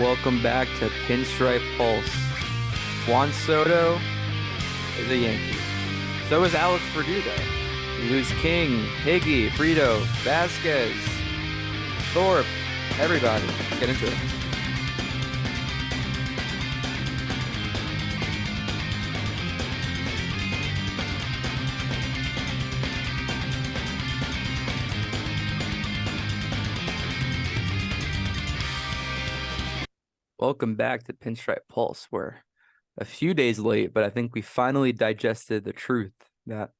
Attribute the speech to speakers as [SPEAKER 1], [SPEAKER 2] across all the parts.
[SPEAKER 1] Welcome back to Pinstripe Pulse. Juan Soto is a Yankee. So is Alex Verdugo. You lose King, Higgy, Brito, Vasquez, Thorpe, everybody. Let's get into it. Welcome back to Pinstripe Pulse. We're a few days late, but I think we finally digested the truth that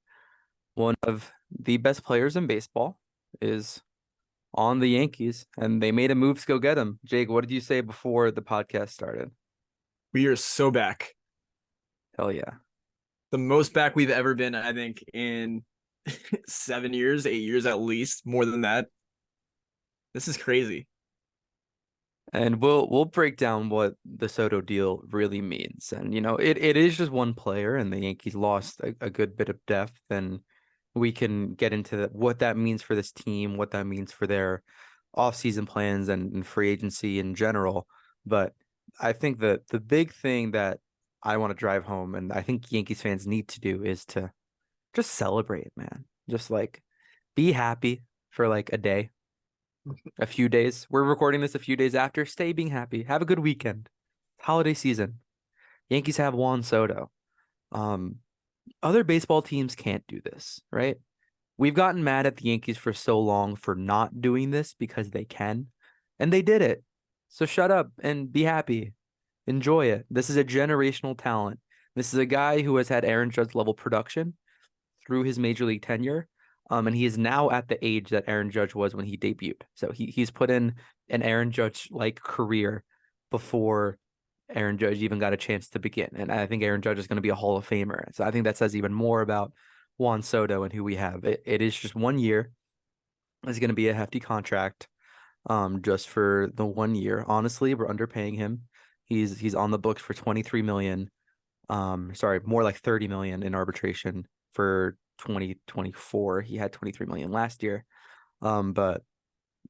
[SPEAKER 1] one of the best players in baseball is on the Yankees, and they made a move to go get him. Jake, what did you say before the podcast started?
[SPEAKER 2] We are so back.
[SPEAKER 1] Hell yeah.
[SPEAKER 2] The most back we've ever been, I think, in 7 years, 8 years at least, more than that. This is crazy.
[SPEAKER 1] And we'll break down what the Soto deal really means. And it is just one player, and the Yankees lost a good bit of depth, and we can get into what that means for this team, what that means for their offseason plans and free agency in general. But I think that the big thing that I want to drive home, and I think Yankees fans need to do, is to just celebrate, man. Just like be happy for like a day, a few days. We're recording this a few days after. Stay being happy. Have a good weekend. Holiday season. Yankees have Juan Soto. Other baseball teams can't do this, right? We've gotten mad at the Yankees for so long for not doing this because they can, and they did it. So shut up and be happy. Enjoy it. This is a generational talent. This is a guy who has had Aaron Judge level production through his major league tenure. And he is now at the age that Aaron Judge was when he debuted. So he's put in an Aaron Judge-like career before Aaron Judge even got a chance to begin. And I think Aaron Judge is going to be a Hall of Famer. So I think that says even more about Juan Soto and who we have. It is just 1 year. It's going to be a hefty contract just for the 1 year. Honestly, we're underpaying him. He's on the books for $23 million. Sorry, more like $30 million in arbitration for 2024. He had $23 million last year. But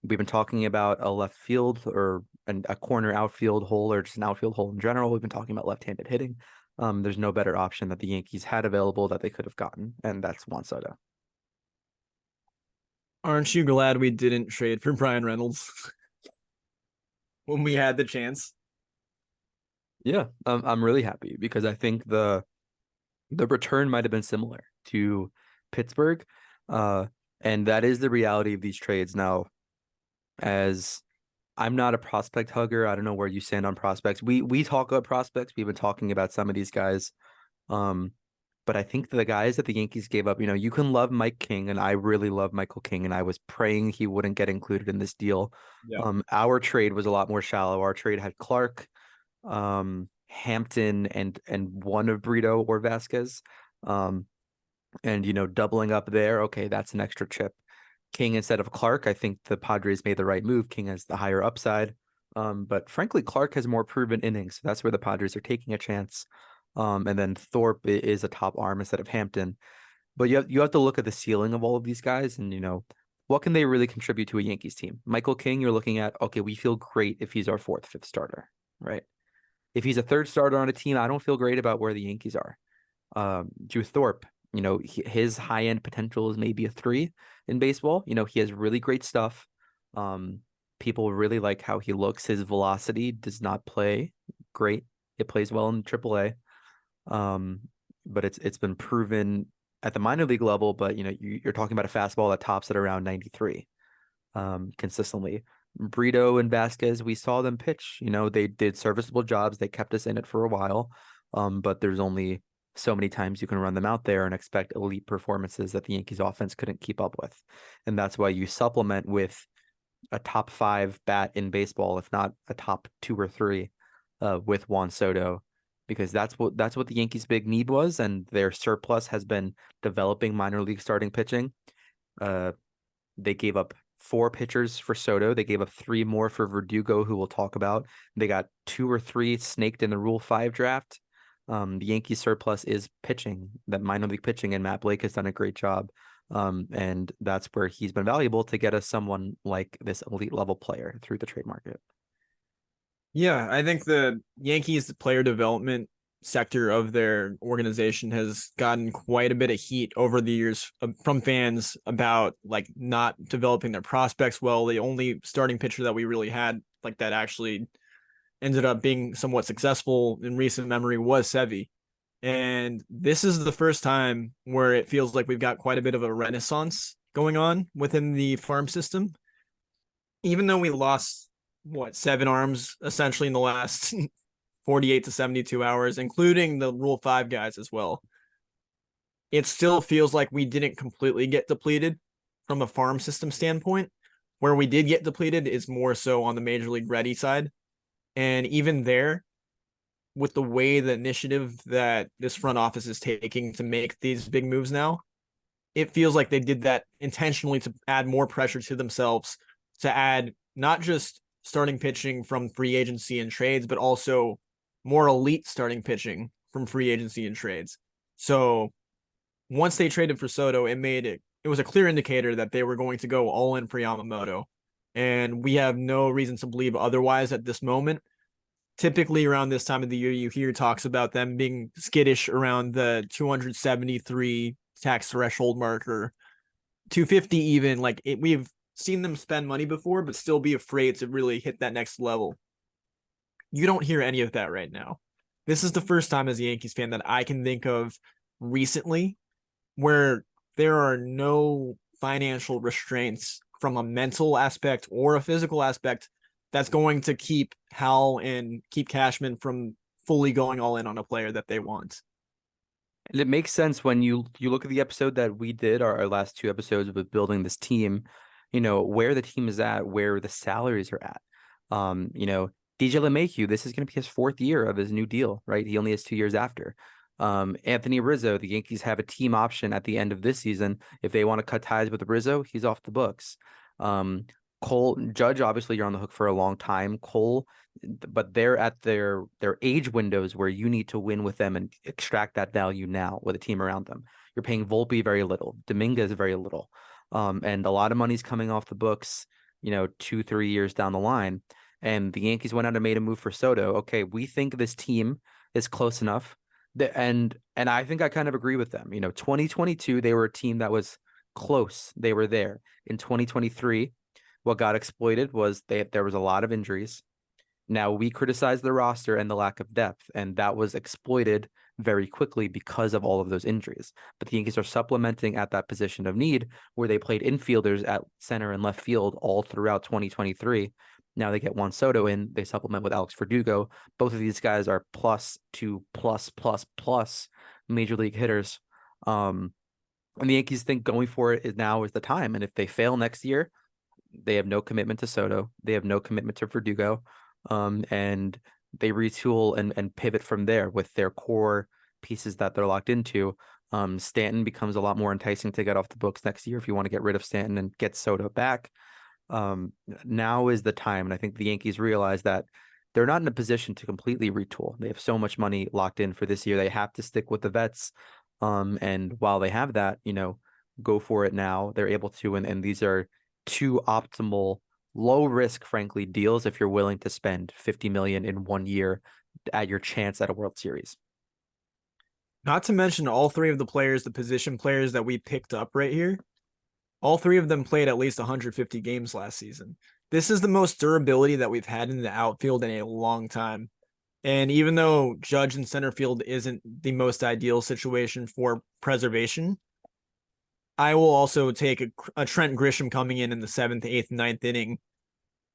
[SPEAKER 1] we've been talking about a left field or a corner outfield hole, or just an outfield hole in general. We've been talking about left-handed hitting. There's no better option that the Yankees had available that they could have gotten, and that's Juan Soto.
[SPEAKER 2] Aren't you glad we didn't trade for Brian Reynolds when we had the chance?
[SPEAKER 1] Yeah, I'm really happy because I think the return might have been similar to Pittsburgh, and that is the reality of these trades. Now, as I'm not a prospect hugger, I don't know where you stand on prospects. We talk about prospects. We've been talking about some of these guys, but I think the guys that the Yankees gave up, you can love Mike King, and I really love Michael King, and I was praying he wouldn't get included in this deal.
[SPEAKER 2] Yeah.
[SPEAKER 1] Our trade was a lot more shallow. Our trade had Clark, Hampton, and one of Brito or Vasquez, and doubling up there. Okay, that's an extra chip. King instead of Clark, I think the Padres made the right move. King has the higher upside, but frankly, Clark has more proven innings, so that's where the Padres are taking a chance. And then Thorpe is a top arm instead of Hampton. But you have to look at the ceiling of all of these guys, and what can they really contribute to a Yankees team? Michael King, you're looking at, okay, we feel great if he's our fourth, fifth starter, right? If he's a third starter on a team, I don't feel great about where the Yankees are. Drew Thorpe, his high end potential is maybe a 3 in baseball. He has really great stuff. People really like how he looks. His velocity does not play great. It plays well in AAA. But it's been proven at the minor league level. But you're talking about a fastball that tops at around 93 consistently. Brito and Vasquez, we saw them pitch. They did serviceable jobs. They kept us in it for a while. But there's only so many times you can run them out there and expect elite performances that the Yankees offense couldn't keep up with. And that's why you supplement with a top 5 bat in baseball, if not a top 2 or 3, with Juan Soto, because that's what the Yankees' big need was. And their surplus has been developing minor league starting pitching. They gave up 4 pitchers for Soto. They gave up 3 more for Verdugo, who we'll talk about. They got 2 or 3 snaked in the Rule 5 draft. The Yankees surplus is pitching, that minor league pitching, and Matt Blake has done a great job. And that's where he's been valuable to get us someone like this elite level player through the trade market.
[SPEAKER 2] Yeah, I think the Yankees player development sector of their organization has gotten quite a bit of heat over the years from fans about like not developing their prospects well. The only starting pitcher that we really had like that actually ended up being somewhat successful in recent memory was Sevy. And this is the first time where it feels like we've got quite a bit of a renaissance going on within the farm system. Even though we lost what 7 arms essentially in the last 48 to 72 hours, including the Rule 5 guys as well, it still feels like we didn't completely get depleted from a farm system standpoint. Where we did get depleted is more so on the Major League Ready side. And even there, with the way the initiative that this front office is taking to make these big moves now, it feels like they did that intentionally to add more pressure to themselves, to add not just starting pitching from free agency and trades, but also more elite starting pitching from free agency and trades. So once they traded for Soto, it was a clear indicator that they were going to go all in for Yamamoto. And we have no reason to believe otherwise at this moment. Typically around this time of the year, you hear talks about them being skittish around the 273 tax threshold marker, 250 even. We've seen them spend money before, but still be afraid to really hit that next level. You don't hear any of that right now. This is the first time as a Yankees fan that I can think of recently where there are no financial restraints from a mental aspect or a physical aspect that's going to keep Hal and keep Cashman from fully going all in on a player that they want.
[SPEAKER 1] And it makes sense when you look at the episode that we did, our last two episodes with building this team, where the team is at, where the salaries are at. DJ LeMahieu, this is going to be his fourth year of his new deal, right? He only has 2 years after. Anthony Rizzo, the Yankees have a team option at the end of this season. If they want to cut ties with Rizzo, he's off the books. Cole, Judge, obviously you're on the hook for a long time. Cole, but they're at their age windows where you need to win with them and extract that value now with a team around them. You're paying Volpe very little, Dominguez very little, and a lot of money's coming off the books. 2-3 years down the line, and the Yankees went out and made a move for Soto. Okay, we think this team is close enough. And I think I kind of agree with them. 2022 they were a team that was close. They were there. In 2023, what got exploited was there was a lot of injuries. Now we criticize the roster and the lack of depth, and that was exploited very quickly because of all of those injuries. But the Yankees are supplementing at that position of need where they played infielders at center and left field all throughout 2023. Now they get Juan Soto in, they supplement with Alex Verdugo. Both of these guys are plus to plus major league hitters. And the Yankees think going for it is now is the time. And if they fail next year, they have no commitment to Soto. They have no commitment to Verdugo. And they retool and pivot from there with their core pieces that they're locked into. Stanton becomes a lot more enticing to get off the books next year if you want to get rid of Stanton and get Soto back. Now is the time. And I think the Yankees realize that they're not in a position to completely retool. They have so much money locked in for this year. They have to stick with the vets. And while they have that, go for it now. They're able to, and these are two optimal, low risk, frankly, deals if you're willing to spend $50 million in 1 year at your chance at a World Series.
[SPEAKER 2] Not to mention all three of the players, the position players that we picked up right here, all three of them played at least 150 games last season. This is the most durability that we've had in the outfield in a long time. And even though Judge in center field isn't the most ideal situation for preservation, I will also take a Trent Grisham coming in the seventh, eighth, ninth inning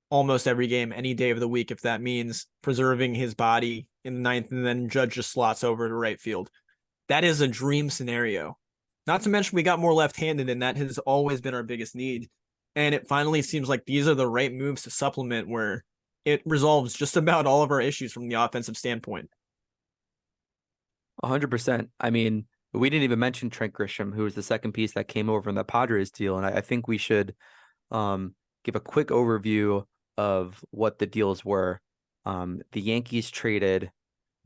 [SPEAKER 2] almost every game, any day of the week, if that means preserving his body in the ninth and then Judge just slots over to right field. That is a dream scenario. Not to mention we got more left-handed, and that has always been our biggest need. And it finally seems like these are the right moves to supplement where it resolves just about all of our issues from the offensive standpoint.
[SPEAKER 1] 100%. I mean, we didn't even mention Trent Grisham, who was the second piece that came over in the Padres deal. And I think we should give a quick overview of what the deals were. The Yankees traded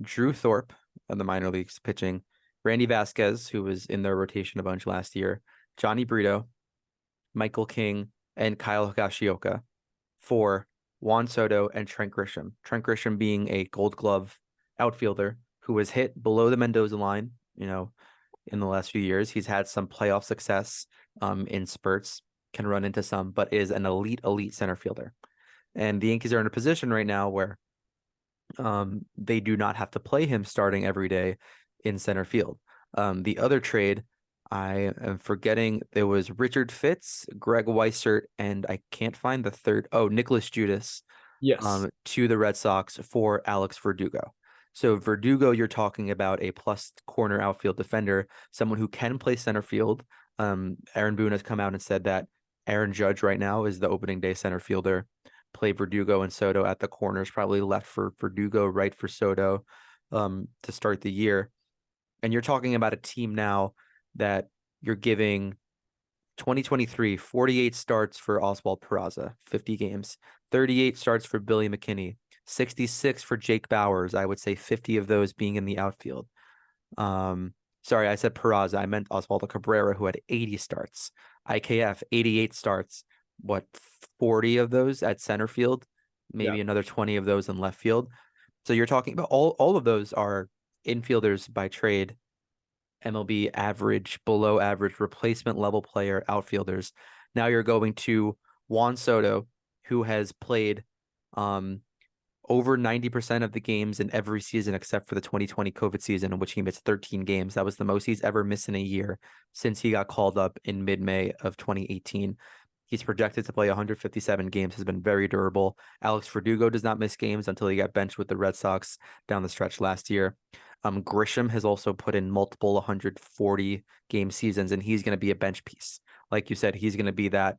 [SPEAKER 1] Drew Thorpe of the minor leagues pitching, Randy Vasquez, who was in their rotation a bunch last year, Johnny Brito, Michael King, and Kyle Higashioka for Juan Soto, and Trent Grisham. Trent Grisham being a Gold Glove outfielder who was hit below the Mendoza line, in the last few years. He's had some playoff success in spurts, can run into some, but is an elite center fielder. And the Yankees are in a position right now where they do not have to play him starting every day in center field. The other trade, I am forgetting, there was Richard Fitz, Greg Weissert, and I can't find the third. Oh, Nicholas Judas
[SPEAKER 2] Yes.
[SPEAKER 1] to the Red Sox for Alex Verdugo. So Verdugo, you're talking about a plus corner outfield defender, someone who can play center field. Aaron Boone has come out and said that Aaron Judge right now is the opening day center fielder. Play Verdugo and Soto at the corners, probably left for Verdugo, right for Soto, to start the year. And you're talking about a team now that you're giving 2023, 48 starts for Oswald Peraza, 50 games, 38 starts for Billy McKinney, 66 for Jake Bowers. I would say 50 of those being in the outfield. Sorry, I said Peraza. I meant Oswaldo Cabrera, who had 80 starts. IKF, 88 starts. What, 40 of those at center field? Maybe
[SPEAKER 2] Yeah.
[SPEAKER 1] another 20 of those in left field. So you're talking about all of those are infielders by trade, MLB average, below average, replacement level player outfielders. Now you're going to Juan Soto, who has played over 90% of the games in every season except for the 2020 COVID season, in which he missed 13 games. That was the most he's ever missed in a year since he got called up in mid-May of 2018. He's projected to play 157 games, has been very durable. Alex Verdugo does not miss games until he got benched with the Red Sox down the stretch last year. Grisham has also put in multiple 140 game seasons, and he's going to be a bench piece. Like you said, he's going to be that,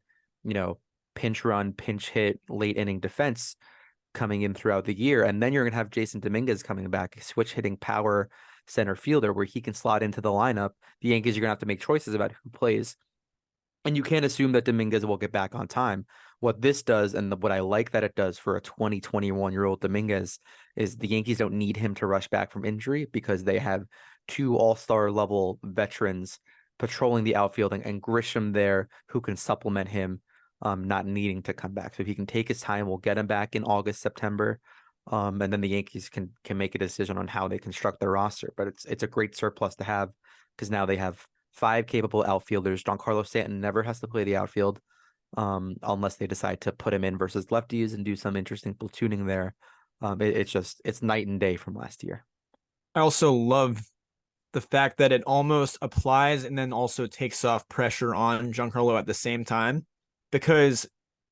[SPEAKER 1] pinch run, pinch hit, late inning defense coming in throughout the year. And then you're going to have Jason Dominguez coming back, switch hitting power center fielder where he can slot into the lineup. The Yankees are going to have to make choices about who plays. And you can't assume that Dominguez will get back on time. What this does, and what I like that it does for a 21-year-old Dominguez, is the Yankees don't need him to rush back from injury because they have two all-star level veterans patrolling the outfield and Grisham there who can supplement him, not needing to come back. So if he can take his time, we'll get him back in August, September. And then the Yankees can make a decision on how they construct their roster. But it's a great surplus to have because now they have 5 capable outfielders. Giancarlo Stanton never has to play the outfield, unless they decide to put him in versus lefties and do some interesting platooning there. It's night and day from last year.
[SPEAKER 2] I also love the fact that it almost applies and then also takes off pressure on Giancarlo at the same time, because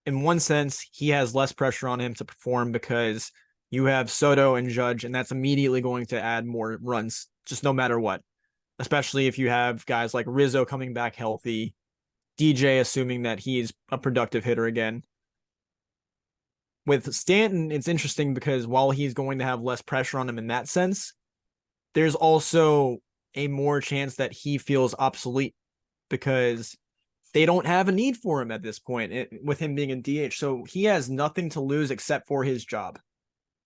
[SPEAKER 2] in one sense, he has less pressure on him to perform because you have Soto and Judge, and that's immediately going to add more runs, just no matter what. Especially if you have guys like Rizzo coming back healthy, DJ assuming that he's a productive hitter again. With Stanton, it's interesting because while he's going to have less pressure on him in that sense, there's also a more chance that he feels obsolete because they don't have a need for him at this point with him being in DH. So he has nothing to lose except for his job,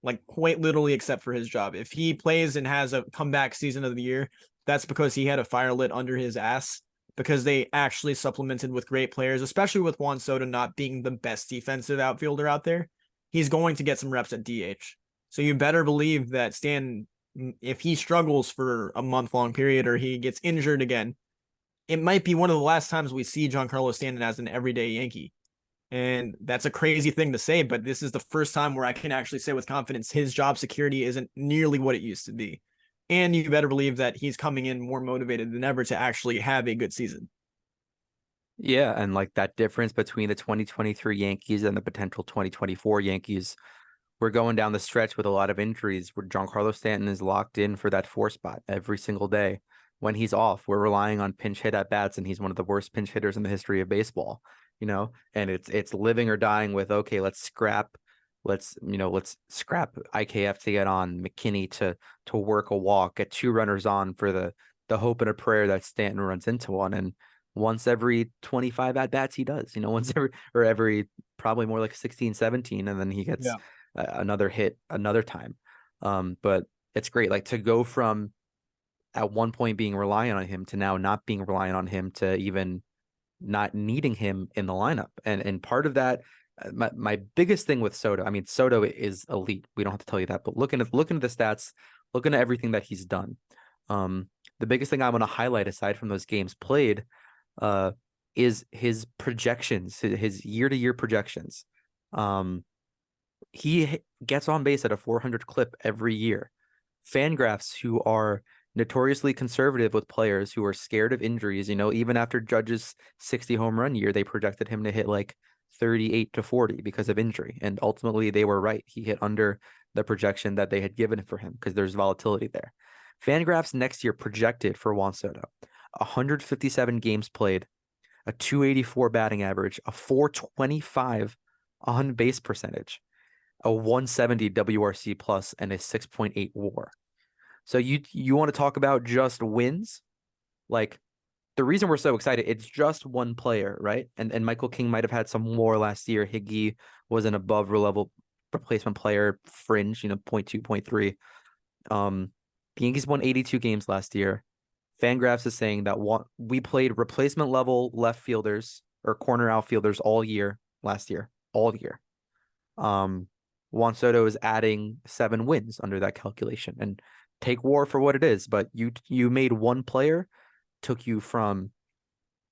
[SPEAKER 2] like quite literally except for his job. If he plays and has a comeback season of the year, that's because he had a fire lit under his ass because they actually supplemented with great players, especially with Juan Soto not being the best defensive outfielder out there. He's going to get some reps at DH. So you better believe that Stan, if he struggles for a month-long period or he gets injured again, it might be one of the last times we see Giancarlo Stanton as an everyday Yankee. And that's a crazy thing to say, but this is the first time where I can actually say with confidence his job security isn't nearly what it used to be. And you better believe that he's coming in more motivated than ever to actually have a good season.
[SPEAKER 1] Yeah, and like that difference between the 2023 Yankees and the potential 2024 Yankees, we're going down the stretch with a lot of injuries where Giancarlo Stanton is locked in for that 4 spot every single day. When he's off, we're relying on pinch hit at bats, and he's one of the worst pinch hitters in the history of baseball, and it's living or dying with, okay, let's scrap IKF to get on, McKinney to work a walk, get 2 runners on for the hope and a prayer that Stanton runs into one. And once every 25 at bats he does, once every probably more like 16, 17, and then he gets another hit another time. But it's great, like to go from at one point being reliant on him to now not being reliant on him to even not needing him in the lineup. And part of that My biggest thing with Soto, I mean, Soto is elite. We don't have to tell you that, but looking at the stats, looking at everything that he's done, um, the biggest thing I want to highlight aside from those games played, uh, is his projections, his year-to-year projections. Um, he gets on base at a 400 clip every year. Fangraphs, who are notoriously conservative with players who are scared of injuries, even after Judge's 60 home run year, they projected him to hit like 38 to 40 because of injury. And ultimately, they were right. He hit under the projection that they had given for him because there's volatility there. Fangraphs next year projected for Juan Soto 157 games played, a 284 batting average, a 425 on base percentage, a 170 WRC plus, and a 6.8 WAR. So you want to talk about just wins? Like, the reason we're so excited, it's just one player, right? And Michael King might have had some more last year. Higgy was an above level replacement player, fringe, 0.2, 0.3. The Yankees won 82 games last year. Fangraphs is saying that we played replacement level left fielders or corner outfielders all year last year, all year. Juan Soto is adding 7 wins under that calculation, and take WAR for what it is, but you made one player, took you from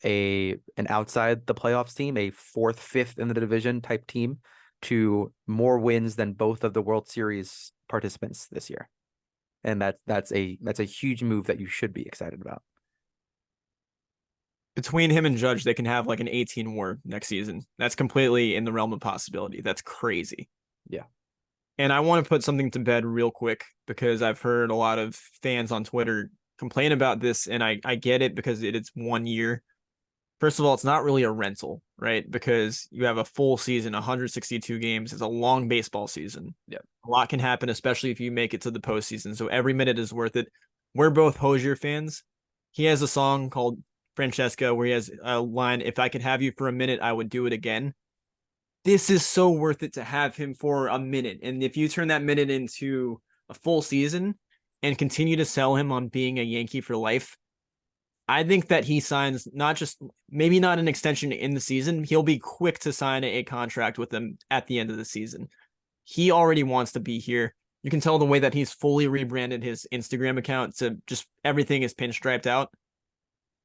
[SPEAKER 1] an outside the playoffs team, a 4th, 5th in the division type team, to more wins than both of the World Series participants this year. And that's a huge move that you should be excited about.
[SPEAKER 2] Between him and Judge, they can have like an 18 WAR next season. That's completely in the realm of possibility. That's crazy.
[SPEAKER 1] Yeah.
[SPEAKER 2] And I want to put something to bed real quick because I've heard a lot of fans on Twitter complain about this, and I get it because it's 1 year. First of all, it's not really a rental, right? Because you have a full season, 162 games. It's a long baseball season.
[SPEAKER 1] Yeah.
[SPEAKER 2] A lot can happen, especially if you make it to the postseason. So every minute is worth it. We're both Hosier fans. He has a song called Francesca where he has a line, "If I could have you for a minute, I would do it again." This is so worth it to have him for a minute. And if you turn that minute into a full season and continue to sell him on being a Yankee for life, I think that he signs not just maybe not an extension in the season. He'll be quick to sign a contract with them at the end of the season. He already wants to be here. You can tell the way that he's fully rebranded his Instagram account to just everything is pinstriped out.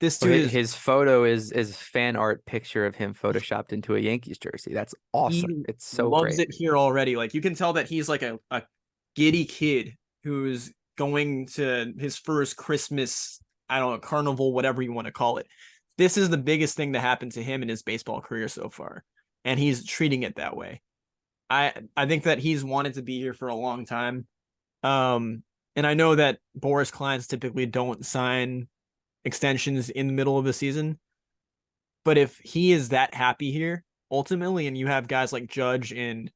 [SPEAKER 2] This dude is
[SPEAKER 1] His photo is fan art picture of him photoshopped into a Yankees jersey. That's awesome.
[SPEAKER 2] he
[SPEAKER 1] It's so
[SPEAKER 2] loves
[SPEAKER 1] great.
[SPEAKER 2] it here already. Like you can tell that he's like a giddy kid who's going to his first Christmas, I don't know, carnival, whatever you want to call it. This is the biggest thing that happened to him in his baseball career so far, and he's treating it that way. I think that he's wanted to be here for a long time. And I know that Boris clients typically don't sign extensions in the middle of the season, but if he is that happy here ultimately, and you have guys like Judge, and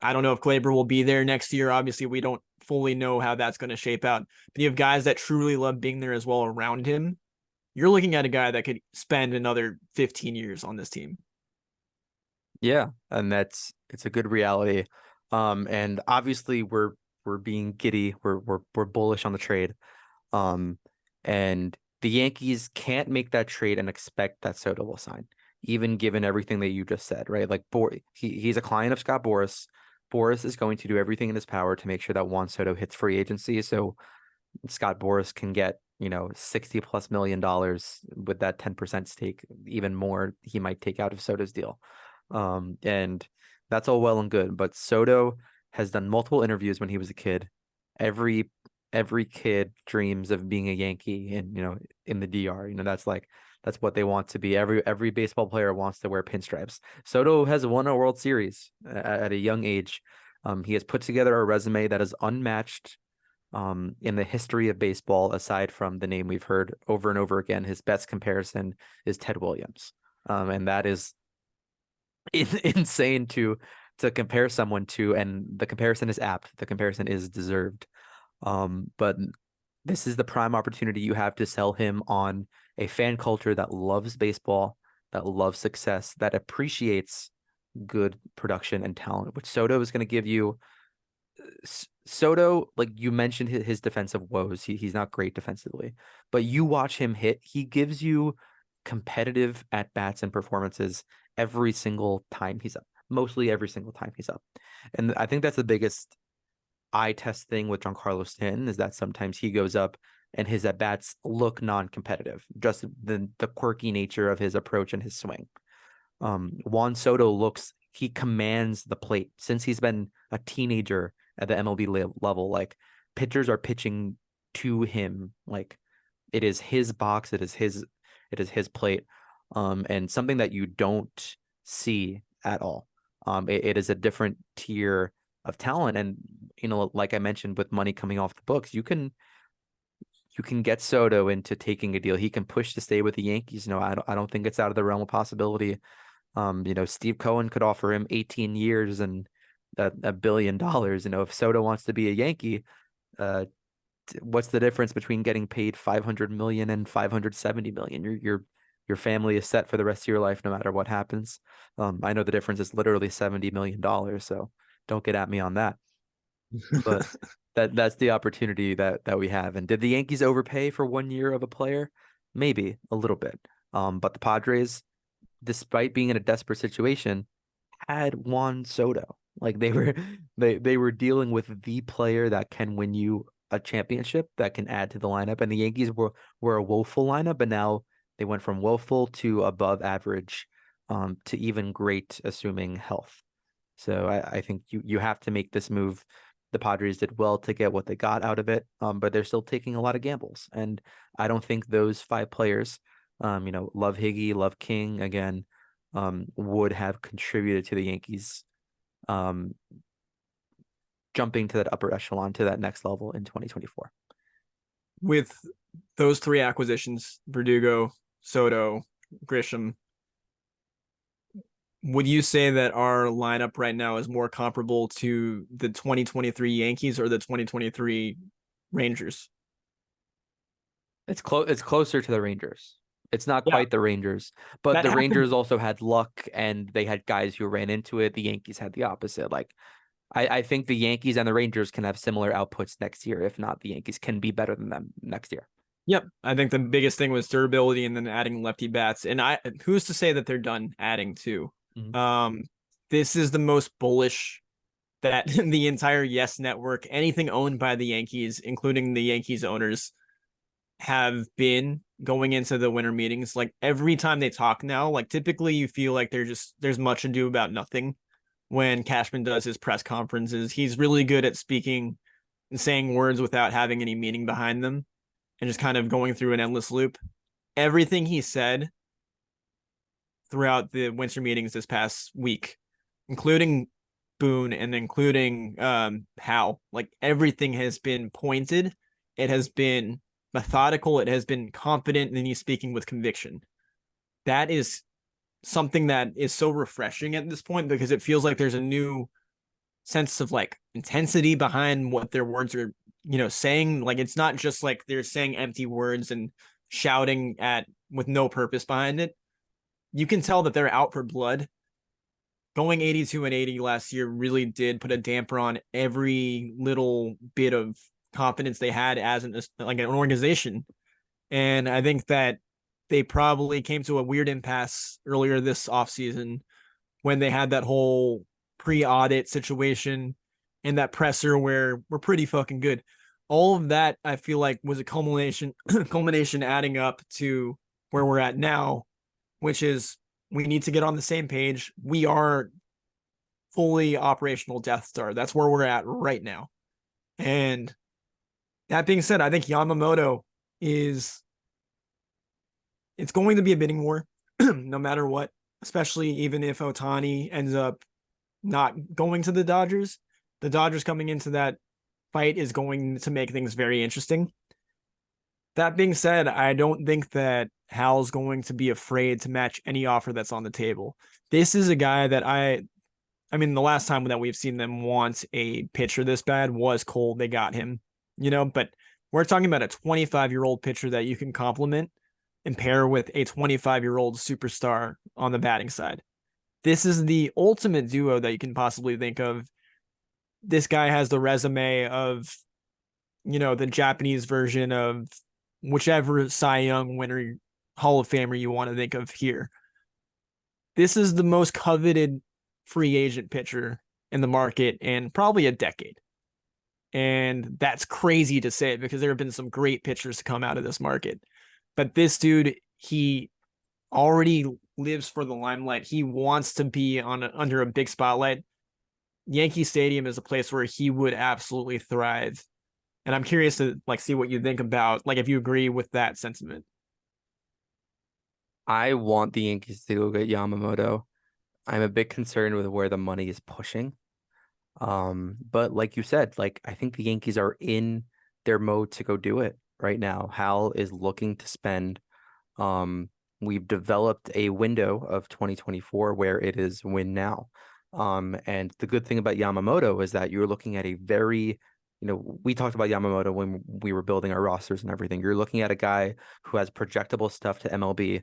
[SPEAKER 2] I don't know if Glaber will be there next year. Obviously, we don't fully know how that's going to shape out, but you have guys that truly love being there as well around him. You're looking at a guy that could spend another 15 years on this team.
[SPEAKER 1] Yeah, and it's a good reality. And obviously we're being giddy. We're bullish on the trade. And the Yankees can't make that trade and expect that Soto will sign, even given everything that you just said, right? Like he's a client of Scott Boras. Boras is going to do everything in his power to make sure that Juan Soto hits free agency, so Scott Boras can get, $60+ million with that 10% stake, even more he might take out of Soto's deal. And that's all well and good, but Soto has done multiple interviews when he was a kid. Every kid dreams of being a Yankee and, in the DR, that's what they want to be. Every baseball player wants to wear pinstripes. Soto has won a World Series at a young age. He has put together a resume that is unmatched in the history of baseball, aside from the name we've heard over and over again. His best comparison is Ted Williams. And that is insane to compare someone to, and the comparison is apt. The comparison is deserved. But this is the prime opportunity you have to sell him on a fan culture that loves baseball, that loves success, that appreciates good production and talent, which Soto is going to give you. Soto, like you mentioned, his defensive woes. He's not great defensively, but you watch him hit. He gives you competitive at bats and performances every single time he's up. mostly every single time he's up. And I think that's the biggest eye test thing with Giancarlo Stanton is that sometimes he goes up and his at bats look non-competitive, just the quirky nature of his approach and his swing. Juan Soto he commands the plate since he's been a teenager at the MLB level. Like pitchers are pitching to him, like it is his box, it is his plate, and something that you don't see at all. It is a different tier of talent, and like I mentioned, with money coming off the books, you can get Soto into taking a deal. He can push to stay with the Yankees. I don't think it's out of the realm of possibility. Steve Cohen could offer him 18 years and $1 billion. If Soto wants to be a Yankee, what's the difference between getting paid 500 million and 570 million? Your family is set for the rest of your life, no matter what happens. I know the difference is literally $70 million, so don't get at me on that. But that's the opportunity that we have. And did the Yankees overpay for 1 year of a player? Maybe a little bit. But the Padres, despite being in a desperate situation, had Juan Soto. Like they were dealing with the player that can win you a championship, that can add to the lineup. And the Yankees were a woeful lineup, but now they went from woeful to above average, to even great, assuming health. So I think you have to make this move. The Padres did well to get what they got out of it, but they're still taking a lot of gambles. And I don't think those 5 players, Love Higgy, Love King, again, would have contributed to the Yankees jumping to that upper echelon, to that next level in 2024.
[SPEAKER 2] With those 3 acquisitions, Verdugo, Soto, Grisham, would you say that our lineup right now is more comparable to the 2023 Yankees or the 2023 Rangers?
[SPEAKER 1] It's closer to the Rangers. It's not
[SPEAKER 2] Yeah,
[SPEAKER 1] quite the Rangers, but
[SPEAKER 2] that
[SPEAKER 1] the
[SPEAKER 2] happened.
[SPEAKER 1] Rangers also had luck and they had guys who ran into it. The Yankees had the opposite. Like I think the Yankees and the Rangers can have similar outputs next year. If not, the Yankees can be better than them next year.
[SPEAKER 2] Yep. I think the biggest thing was durability and then adding lefty bats. And who's to say that they're done adding too?
[SPEAKER 1] Mhm.
[SPEAKER 2] This is the most bullish that the entire Yes Network, anything owned by the Yankees, including the Yankees owners, have been going into the winter meetings. Like every time they talk now, like typically you feel like there's much ado about nothing when Cashman does his press conferences. He's really good at speaking and saying words without having any meaning behind them and just kind of going through an endless loop. Everything he said throughout the winter meetings this past week, including Boone and including Hal, like everything has been pointed. It has been methodical. It has been confident, and he's speaking with conviction. That is something that is so refreshing at this point because it feels like there's a new sense of like intensity behind what their words are, saying. Like it's not just like they're saying empty words and shouting at with no purpose behind it. You can tell that they're out for blood. Going 82-80 last year really did put a damper on every little bit of confidence they had as an organization. And I think that they probably came to a weird impasse earlier this offseason when they had that whole pre-audit situation and that presser where we're pretty fucking good. All of that I feel like was a culmination adding up to where we're at now, which is we need to get on the same page. We are fully operational Death Star. That's where we're at right now. And that being said, I think Yamamoto it's going to be a bidding war no matter what, especially even if Otani ends up not going to the Dodgers. The Dodgers coming into that fight is going to make things very interesting. That being said, I don't think that Hal's going to be afraid to match any offer that's on the table. This is a guy that I mean, the last time that we've seen them want a pitcher this bad was Cole. They got him, but we're talking about a 25-year-old pitcher that you can complement and pair with a 25-year-old superstar on the batting side. This is the ultimate duo that you can possibly think of. This guy has the resume of, the Japanese version of whichever Cy Young winner, Hall of Famer you want to think of here. This is the most coveted free agent pitcher in the market in probably a decade. And that's crazy to say because there have been some great pitchers to come out of this market. But this dude, he already lives for the limelight. He wants to be under a big spotlight. Yankee Stadium is a place where he would absolutely thrive. And I'm curious to see what you think about if you agree with that sentiment.
[SPEAKER 1] I want the Yankees to go get Yamamoto. I'm a bit concerned with where the money is pushing. But like you said, I think the Yankees are in their mode to go do it right now. Hal is looking to spend. Um, we've developed a window of 2024 where it is win now. And the good thing about Yamamoto is that you're looking at a very, we talked about Yamamoto when we were building our rosters and everything. You're looking at a guy who has projectable stuff to MLB.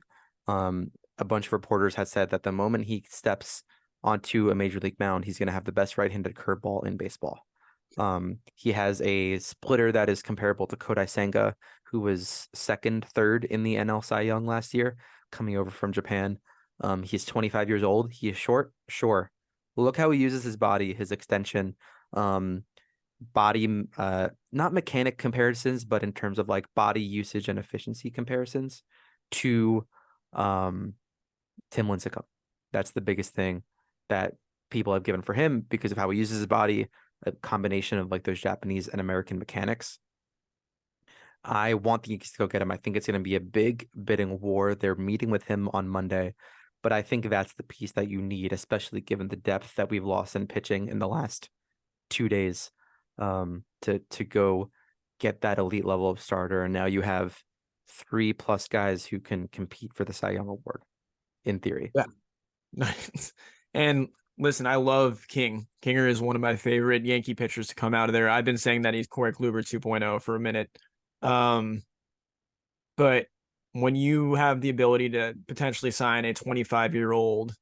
[SPEAKER 1] A bunch of reporters had said that the moment he steps onto a major league mound, he's going to have the best right-handed curveball in baseball. He has a splitter that is comparable to Kodai Senga, who was second, third in the NL Cy Young last year, coming over from Japan. He's 25 years old. He is short, sure. Look how he uses his body, his extension, body, not mechanic comparisons, but in terms of body usage and efficiency comparisons to Tim Lincecum. That's the biggest thing that people have given for him because of how he uses his body, a combination of those Japanese and American mechanics. I want the Yankees to go get him. I think it's going to be a big bidding war. They're meeting with him on Monday, but I think that's the piece that you need, especially given the depth that we've lost in pitching in the last 2 days, to go get that elite level of starter. And now you have 3+ guys who can compete for the Cy Young Award, in theory.
[SPEAKER 2] Yeah. Nice. And listen, I love King. Kinger is one of my favorite Yankee pitchers to come out of there. I've been saying that he's Corey Kluber 2.0 for a minute. But when you have the ability to potentially sign a 25-year-old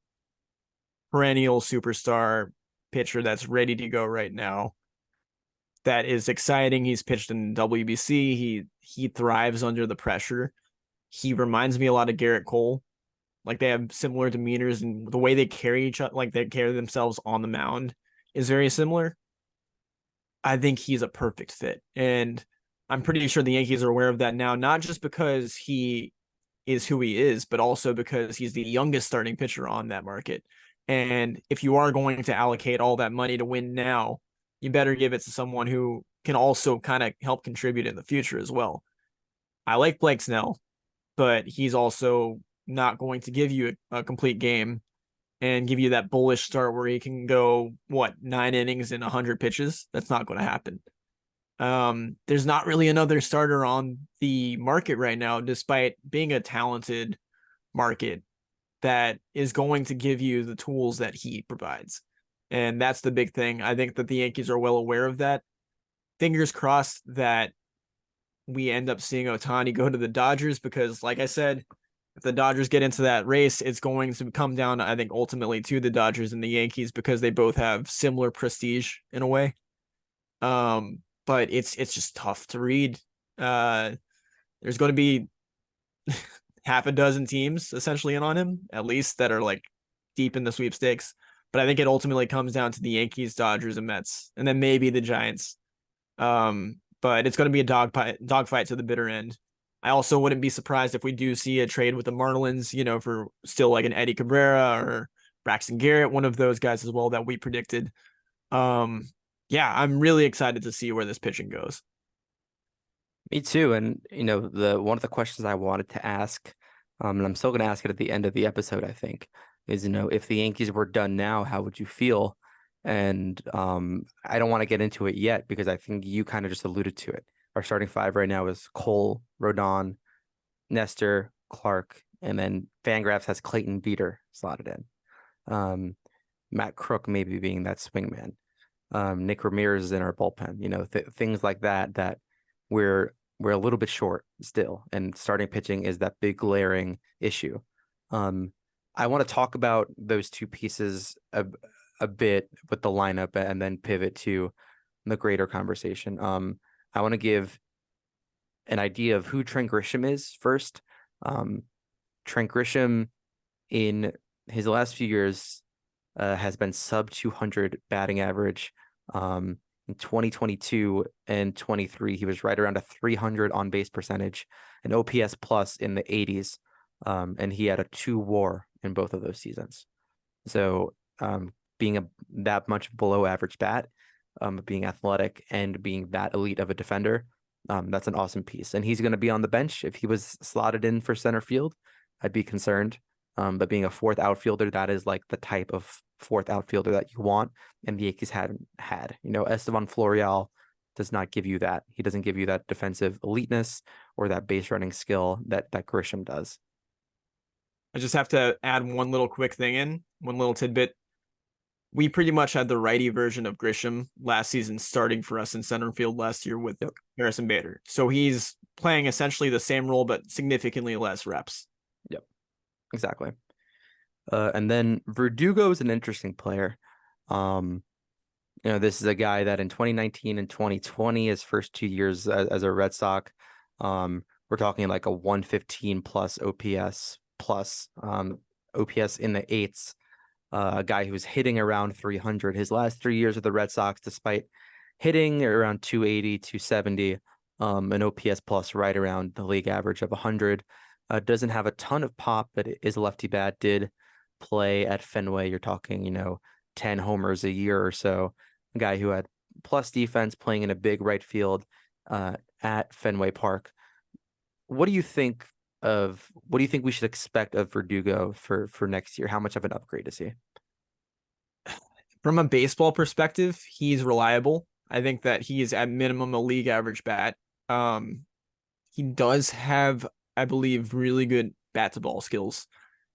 [SPEAKER 2] perennial superstar pitcher that's ready to go right now, that is exciting. He's pitched in WBC. He thrives under the pressure. He reminds me a lot of Garrett Cole. They have similar demeanors, and the way they carry each other, they carry themselves on the mound is very similar. I think he's a perfect fit. And I'm pretty sure the Yankees are aware of that now, not just because he is who he is, but also because he's the youngest starting pitcher on that market. And if you are going to allocate all that money to win now, you better give it to someone who can also kind of help contribute in the future as well. I like Blake Snell, but he's also not going to give you a complete game and give you that bullish start where he can go 9 innings and 100 pitches. That's not going to happen. There's not really another starter on the market right now, despite being a talented market, that is going to give you the tools that he provides. And that's the big thing. I think that the Yankees are well aware of that. Fingers crossed that we end up seeing Ohtani go to the Dodgers because, like I said, if the Dodgers get into that race, it's going to come down, I think, ultimately to the Dodgers and the Yankees because they both have similar prestige in a way. But it's just tough to read. There's going to be half a dozen teams essentially in on him, at least, that are deep in the sweepstakes. But I think it ultimately comes down to the Yankees, Dodgers, and Mets, and then maybe the Giants. But it's going to be a dogfight to the bitter end. I also wouldn't be surprised if we do see a trade with the Marlins, for still an Eddie Cabrera or Braxton Garrett, one of those guys as well that we predicted. Yeah, I'm really excited to see where this pitching goes.
[SPEAKER 1] Me too. And the one of the questions I wanted to ask, and I'm still going to ask it at the end of the episode, I think, is if the Yankees were done now, how would you feel? And I don't want to get into it yet because I think you kind of just alluded to it. Our starting five right now is Cole, Rodon, Nestor, Clark, and then Fangraphs has Clayton Beeter slotted in. Matt Crook maybe being that swingman. Nick Ramirez is in our bullpen. Things like that we're a little bit short still, and starting pitching is that big glaring issue. I want to talk about those two pieces a bit with the lineup and then pivot to the greater conversation. I want to give an idea of who Trent Grisham is first. Trent Grisham, in his last few years, has been sub 200 batting average. In 2022 and 23, he was right around a 300 on base percentage, an OPS plus in the 80s. And he had a 2 WAR in both of those seasons. So being that much below average bat, being athletic and being that elite of a defender, that's an awesome piece. And he's going to be on the bench. If he was slotted in for center field, I'd be concerned. But being a fourth outfielder, that is like the type of fourth outfielder that you want, and the Yankees haven't had. Esteban Florial does not give you that. He doesn't give you that defensive eliteness or that base running skill that Grisham does.
[SPEAKER 2] I just have to add one little quick thing one little tidbit. We pretty much had the righty version of Grisham last season starting for us in center field last year with Harrison Bader. So he's playing essentially the same role, but significantly less reps.
[SPEAKER 1] Yep, exactly. And then Verdugo is an interesting player. This is a guy that in 2019 and 2020, his first 2 years as a Red Sox, we're talking like a 115 plus OPS OPS in the eights. A guy who was hitting around 300 his last 3 years with the Red Sox, despite hitting around 280, 270, an OPS plus right around the league average of 100. Doesn't have a ton of pop, but is a lefty bat. Did play at Fenway. You're talking, 10 homers a year or so. A guy who had plus defense playing in a big right field at Fenway Park. What do you think we should expect of Verdugo for next year? How much of an upgrade is he?
[SPEAKER 2] From a baseball perspective, he's reliable. I think that he is at minimum a league average bat. He does have, I believe, really good bat to ball skills.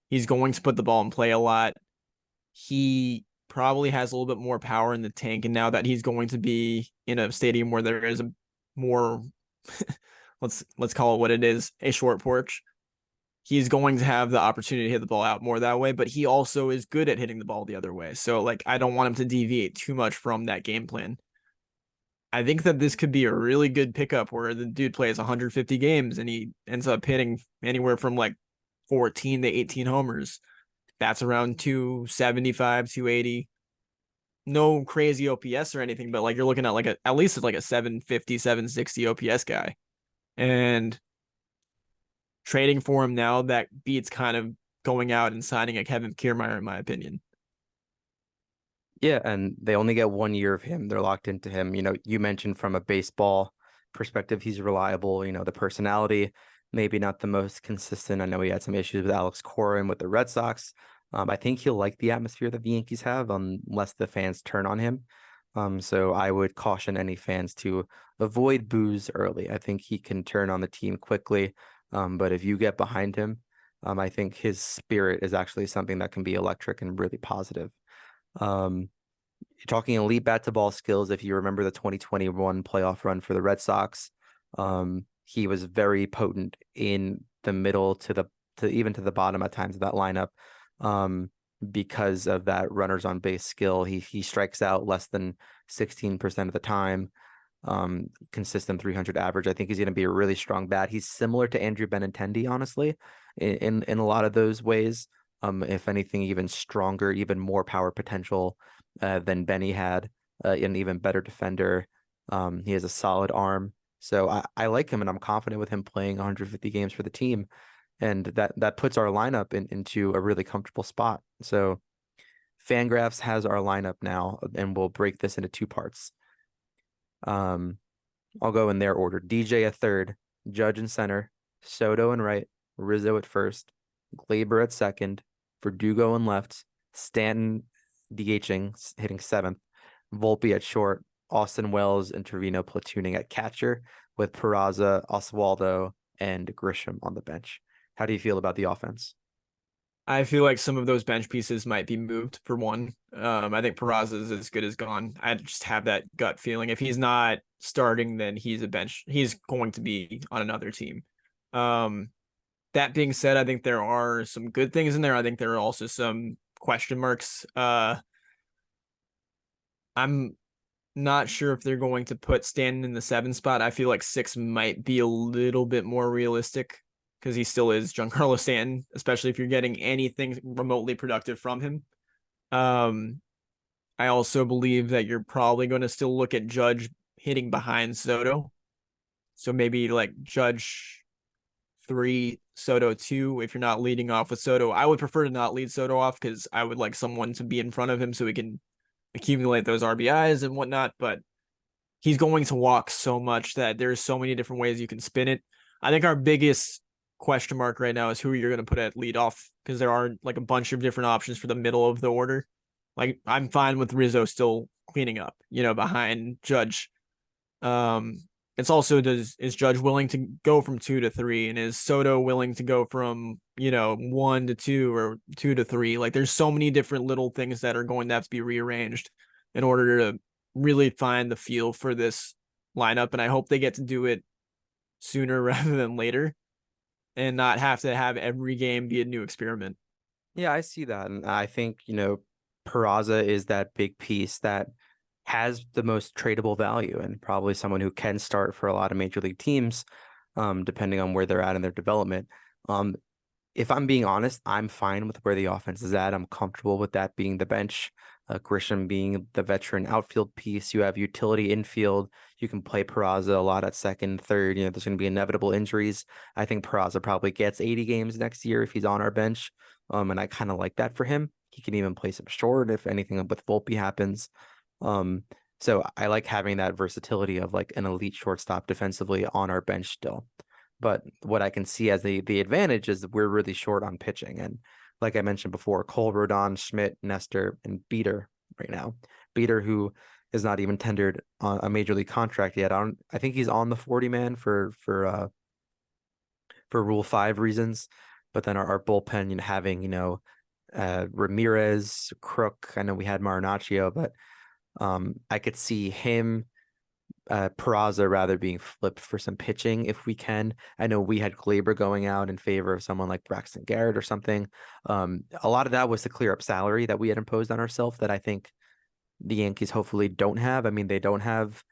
[SPEAKER 2] He's going to put the ball in play a lot. He probably has a little bit more power in the tank, and now that he's going to be in a stadium where there is a more let's call it what it is, a short porch, he's going to have the opportunity to hit the ball out more that way, but he also is good at hitting the ball the other way. So like, I don't want him to deviate too much from that game plan. I think that this could be a really good pickup where the dude plays 150 games and he ends up hitting anywhere from like 14 to 18 homers. That's around 275, 280. No crazy OPS or anything, but like you're looking at like at least it's like a 750, 760 OPS guy. And trading for him now, that beats kind of going out and signing a Kevin Kiermaier, in my opinion.
[SPEAKER 1] Yeah, and they only get 1 year of him. They're locked into him. You mentioned from a baseball perspective, he's reliable. The personality, maybe not the most consistent. I know he had some issues with Alex Coren with the Red Sox. I think he'll like the atmosphere that the Yankees have unless the fans turn on him. So I would caution any fans to avoid boos early. I think he can turn on the team quickly. But if you get behind him, I think his spirit is actually something that can be electric and really positive. You're talking elite bat to ball skills. If you remember the 2021 playoff run for the Red Sox, he was very potent in the middle to even to the bottom at times of that lineup. Because of that runners on base skill, he strikes out less than 16% of the time. Consistent 300 average. I think he's going to be a really strong bat. He's similar to Andrew Benintendi, honestly, in a lot of those ways. If anything, even stronger, even more power potential than Benny had, an even better defender. He has a solid arm. So I like him, and I'm confident with him playing 150 games for the team. And that puts our lineup into a really comfortable spot. So Fangraphs has our lineup now, and we'll break this into two parts. I'll go in their order. DJ at third, Judge in center, Soto in right, Rizzo at first, Glaber at second, Verdugo in left, Stanton DHing, hitting seventh, Volpe at short, Austin Wells and Trevino platooning at catcher with Peraza, Oswaldo, and Grisham on the bench. How do you feel about the offense?
[SPEAKER 2] I feel like some of those bench pieces might be moved for one. I think Peraza is as good as gone. I just have that gut feeling. If he's not starting, then he's a bench. He's going to be on another team. That being said, I think there are some good things in there. I think there are also some question marks. I'm not sure if they're going to put Stanton in the 7 spot. I feel like 6 might be a little bit more realistic because he still is Giancarlo Stanton, especially if you're getting anything remotely productive from him. Um, I also believe that you're probably going to still look at Judge hitting behind Soto. So maybe like Judge 3, Soto 2, if you're not leading off with Soto. I would prefer to not lead Soto off because I would like someone to be in front of him so he can accumulate those RBIs and whatnot. But he's going to walk so much that there's so many different ways you can spin it. I think our biggest question mark right now is who you're going to put at lead off because there are like a bunch of different options for the middle of the order. Like I'm fine with Rizzo still cleaning up, behind Judge. Um, it's also is Judge willing to go from 2 to 3, and is Soto willing to go from 1 to 2 or 2 to 3? Like there's so many different little things that are going to have to be rearranged in order to really find the feel for this lineup, and I hope they get to do it sooner rather than later, and not have to have every game be a new experiment.
[SPEAKER 1] Yeah, I see that. And I think, Peraza is that big piece that has the most tradable value and probably someone who can start for a lot of major league teams, depending on where they're at in their development. Um, if I'm being honest, I'm fine with where the offense is at. I'm comfortable with that being the bench. Grisham being the veteran outfield piece. You have utility infield. You can play Peraza a lot at second, third. There's going to be inevitable injuries. I think Peraza probably gets 80 games next year if he's on our bench. And I kind of like that for him. He can even play some short if anything with Volpe happens. Um, so I like having that versatility of like an elite shortstop defensively on our bench still. But what I can see as the advantage is that we're really short on pitching. And like I mentioned before, Cole, Rodon, Schmidt, Nestor, and Beater right now. Beater, who is not even tendered on a major league contract yet. I think he's on the 40 man for Rule 5 reasons. But then our bullpen, having, Ramirez, Crook. I know we had Marinaccio, but I could see him, Peraza rather being flipped for some pitching if we can. I know we had Glaber going out in favor of someone like Braxton Garrett or something. A lot of that was to clear up salary that we had imposed on ourselves that I think the Yankees hopefully don't have. I mean, they don't have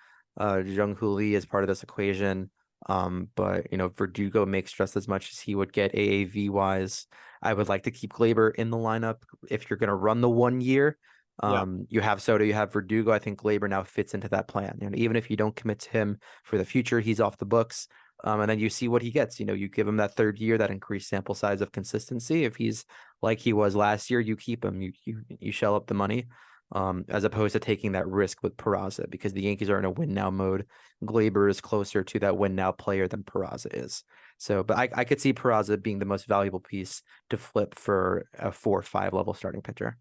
[SPEAKER 1] Jung Hoo Lee as part of this equation. But Verdugo makes just as much as he would get AAV wise. I would like to keep Glaber in the lineup if you're going to run the 1 year.
[SPEAKER 2] Yeah.
[SPEAKER 1] You have Soto, you have Verdugo. I think Glaber now fits into that plan. Even if you don't commit to him for the future, he's off the books. And then you see what he gets. You give him that third year, that increased sample size of consistency. If he's like he was last year, you keep him. You shell up the money. As opposed to taking that risk with Peraza because the Yankees are in a win now mode. Glaber is closer to that win now player than Peraza is. So, but I could see Peraza being the most valuable piece to flip for a 4 or 5 level starting pitcher.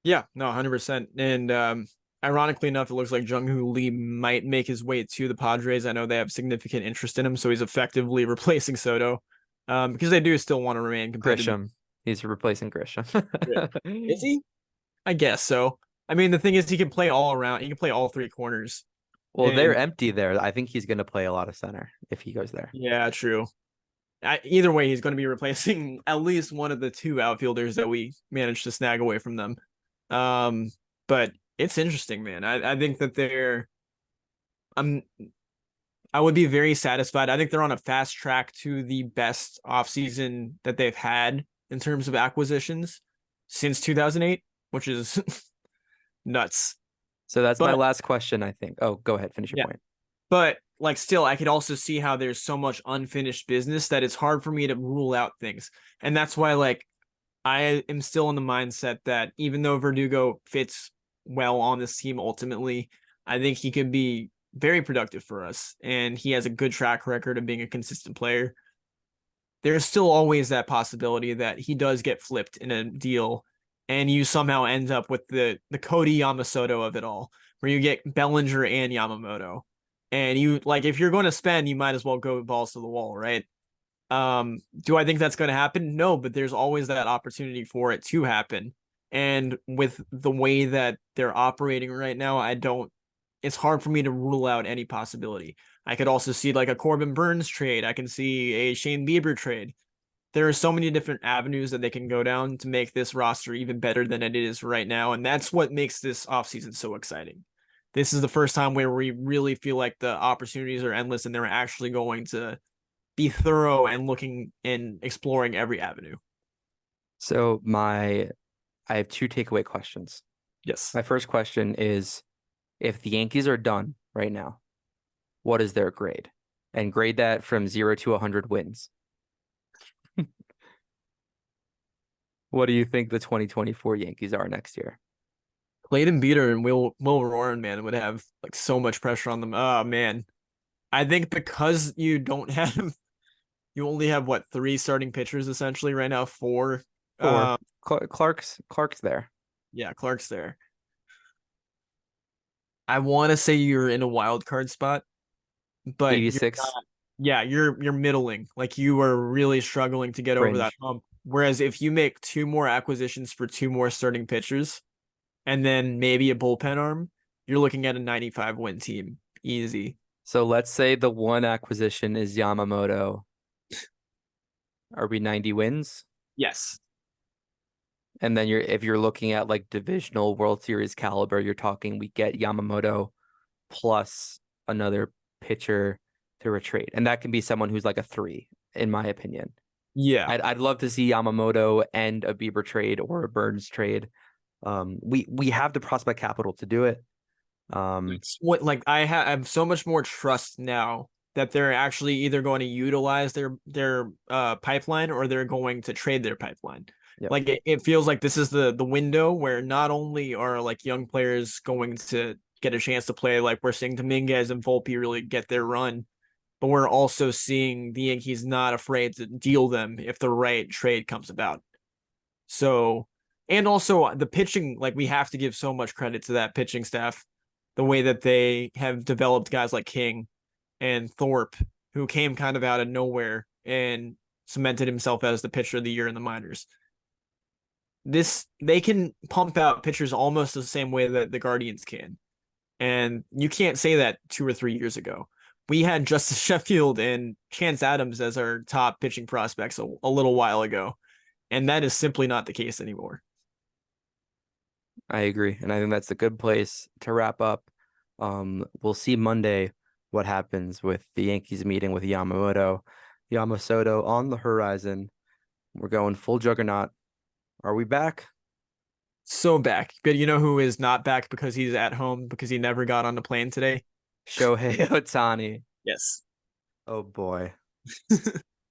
[SPEAKER 2] Yeah, no, 100%. And ironically enough, it looks like Jung Hoo Lee might make his way to the Padres. I know they have significant interest in him, so he's effectively replacing Soto, because they do still want to remain competitive.
[SPEAKER 1] Grisham, he's replacing Grisham.
[SPEAKER 2] Is he? I guess so. I mean, the thing is, he can play all around. He can play all 3 corners.
[SPEAKER 1] Well, they're
[SPEAKER 2] And
[SPEAKER 1] empty there. I think he's going to play a lot of center if he goes there.
[SPEAKER 2] yeah, true. Either way, he's going to be replacing at least one of the 2 outfielders that we managed to snag away from them. But it's interesting, man. I think that I'm I would be very satisfied. I think they're on a fast track to the best offseason that they've had in terms of acquisitions since 2008, which is nuts.
[SPEAKER 1] So that's my
[SPEAKER 2] But
[SPEAKER 1] last question, I think. Oh, go ahead. Finish your
[SPEAKER 2] yeah,
[SPEAKER 1] point.
[SPEAKER 2] but like still, I could also see how there's so much unfinished business that it's hard for me to rule out things. And that's why like I am still in the mindset that even though Verdugo fits well on this team ultimately, I think he could be very productive for us. And he has a good track record of being a consistent player. There's still always that possibility that he does get flipped in a deal and you somehow end up with the Cody Yamamoto of it all, where you get Bellinger and Yamamoto. And you like if you're going to spend, you might as well go balls to the wall, right? Do I think that's going to happen? No, but there's always that opportunity for it to happen. And with the way that they're operating right now, it's hard for me to rule out any possibility. I could also see like a Corbin Burns trade. I can see a Shane Bieber trade. There are so many different avenues that they can go down to make this roster even better than it is right now. And that's what makes this offseason so exciting. This is the first time where we really feel like the opportunities are endless and they're actually going to be thorough and looking and exploring every avenue.
[SPEAKER 1] So I have two takeaway questions.
[SPEAKER 2] Yes.
[SPEAKER 1] My first question is, if the Yankees are done right now, what is their grade? And grade that from 0 to 100 wins. What do you think the 2024 Yankees are next year?
[SPEAKER 2] Clayton Beeter and Will Roarin, man, would have like so much pressure on them. Oh man. I think because you don't have you only have what, three starting pitchers essentially right now, four.
[SPEAKER 1] Or Clark's there.
[SPEAKER 2] Yeah, Clark's there. I want to say you're in a wild card spot, but you're
[SPEAKER 1] 86
[SPEAKER 2] not. Yeah, you're middling. Like you are really struggling to get over that
[SPEAKER 1] fringe.
[SPEAKER 2] hump. Whereas if you make two more acquisitions for two more starting pitchers and then maybe a bullpen arm, you're looking at a 95 win team. Easy.
[SPEAKER 1] So let's say the one acquisition is Yamamoto. Are we 90 wins?
[SPEAKER 2] Yes.
[SPEAKER 1] And then if you're looking at like divisional World Series caliber, you're talking we get Yamamoto plus another pitcher through a trade. And that can be someone who's like a 3, in my opinion.
[SPEAKER 2] Yeah.
[SPEAKER 1] I'd love to see Yamamoto and a Bieber trade or a Burns trade. We have the prospect capital to do it.
[SPEAKER 2] It's what, like, I have so much more trust now that they're actually either going to utilize their pipeline or they're going to trade their pipeline.
[SPEAKER 1] Yep.
[SPEAKER 2] Like it feels like this is the window where not only are like young players going to get a chance to play, like we're seeing Dominguez and Volpe really get their run, but we're also seeing the Yankees not afraid to deal them if the right trade comes about. So, and also the pitching, like we have to give so much credit to that pitching staff, the way that they have developed guys like King and Thorpe, who came kind of out of nowhere and cemented himself as the pitcher of the year in the minors. They can pump out pitchers almost the same way that the Guardians can. And you can't say that 2 or 3 years ago. We had Justice Sheffield and Chance Adams as our top pitching prospects a little while ago. And that is simply not the case anymore.
[SPEAKER 1] I agree. And I think that's a good place to wrap up. We'll see Monday what happens with the Yankees meeting with Yamamoto on the horizon. We're going full juggernaut. Are we back?
[SPEAKER 2] So back. But you know who is not back because he's at home because he never got on the plane today?
[SPEAKER 1] Shohei Ohtani.
[SPEAKER 2] Yes.
[SPEAKER 1] Oh boy.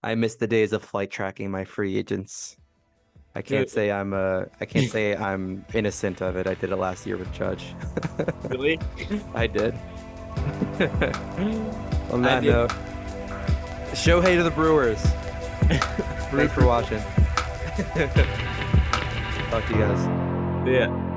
[SPEAKER 1] I miss the days of flight tracking my free agents. I can't say I'm innocent of it. I did it last year with Judge.
[SPEAKER 2] Really?
[SPEAKER 1] I did. On that note, Shohei to the Brewers. Thanks for watching. Talk to you guys.
[SPEAKER 2] Yeah.